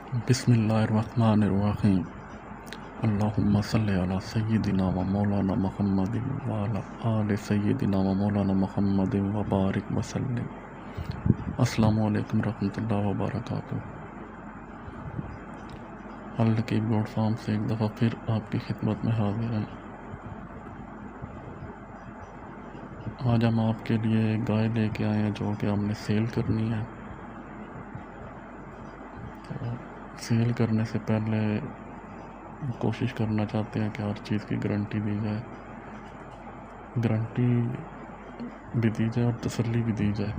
बिस्मिल्लाहिर्रहमानिर्रहीम। अल्लाहुम्मा सल्लि अला सय्यिदिना व मौलाना मुहम्मदिन व अला आलि सय्यिदिना व मौलाना मुहम्मदिन व बारिक व सल्लिम। अस्सलामु अलैकुम रहमतुल्लाहि व बरकातुहू। अल नकीब गोट फार्म से एक दफ़ा फिर आपकी खिदमत में हाजिर हैं। आज हम आपके लिए एक गाय लेके आए हैं जो कि हमने सेल करनी है। तो सेल करने से पहले कोशिश करना चाहते हैं कि हर चीज़ की गारंटी दी जाए, गारंटी भी दी जाए और तसल्ली भी दी जाए।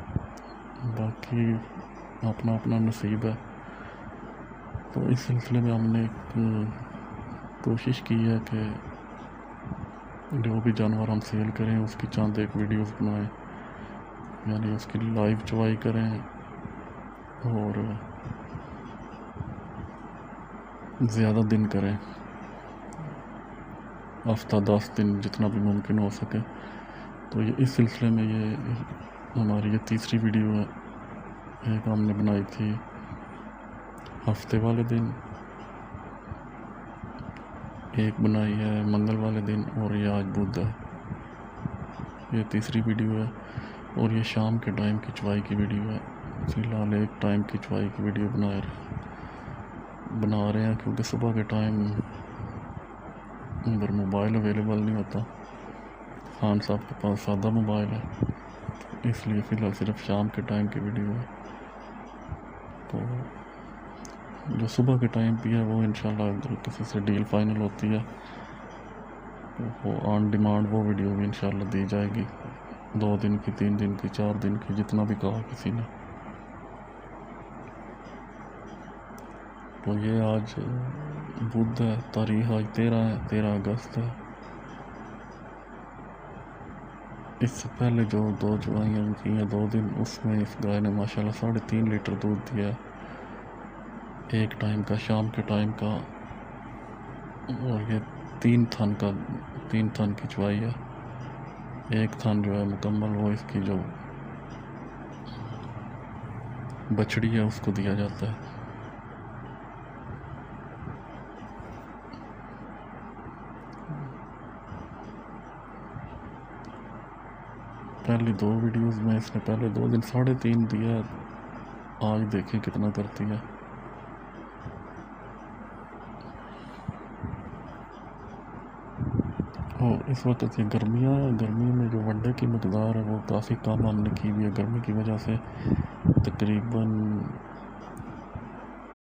बाकी अपना अपना नसीब है। तो इस सिलसिले में हमने एक कोशिश की है कि जो भी जानवर हम सेल करें उसकी चंद एक वीडियोस बनाएं, यानी उसकी लाइव चवाई करें और ज़्यादा दिन करें, हफ्ता 10 दिन जितना भी मुमकिन हो सके। तो ये इस सिलसिले में ये हमारी ये तीसरी वीडियो है। एक हमने बनाई थी हफ्ते वाले दिन, एक बनाई है मंगल वाले दिन और ये आज बुध है। ये तीसरी वीडियो है और ये शाम के टाइम की चवाई की वीडियो है। फ़िलहाल एक टाइम की चवाई की वीडियो बना रहे हैं क्योंकि सुबह के टाइम उधर मोबाइल अवेलेबल नहीं होता। खान साहब के पास सादा मोबाइल है, इसलिए फ़िलहाल सिर्फ शाम के टाइम की वीडियो है। तो जो सुबह के टाइम भी है वो इंशाल्लाह अगर किसी से डील फाइनल होती है तो वो ऑन डिमांड वो वीडियो भी इंशाल्लाह दी जाएगी। 2 दिन की, 3 दिन की, 4 दिन की, जितना भी कहा किसी ने। तो ये आज बुध है, तारीख आज 13 है, 13 अगस्त है। इससे पहले जो 2 चवाइयाँ की हैं 2 दिन, उसमें इस गाय ने माशाल्लाह 3.5 लीटर दूध दिया है। एक टाइम का, शाम के टाइम का, और ये 3 थन की चवाई है। एक थन जो है मुकम्मल वो इसकी जो बछड़ी है उसको दिया जाता है। पहली 2 वीडियोस में इसने पहले 2 दिन 3.5 दिया, आज देखें कितना करती है। और इस वक्त ये गर्मियाँ है, गर्मी में जो वंडे की मकदार है वो काफ़ी कम हमने की हुई है। गर्मी की वजह से तकरीबन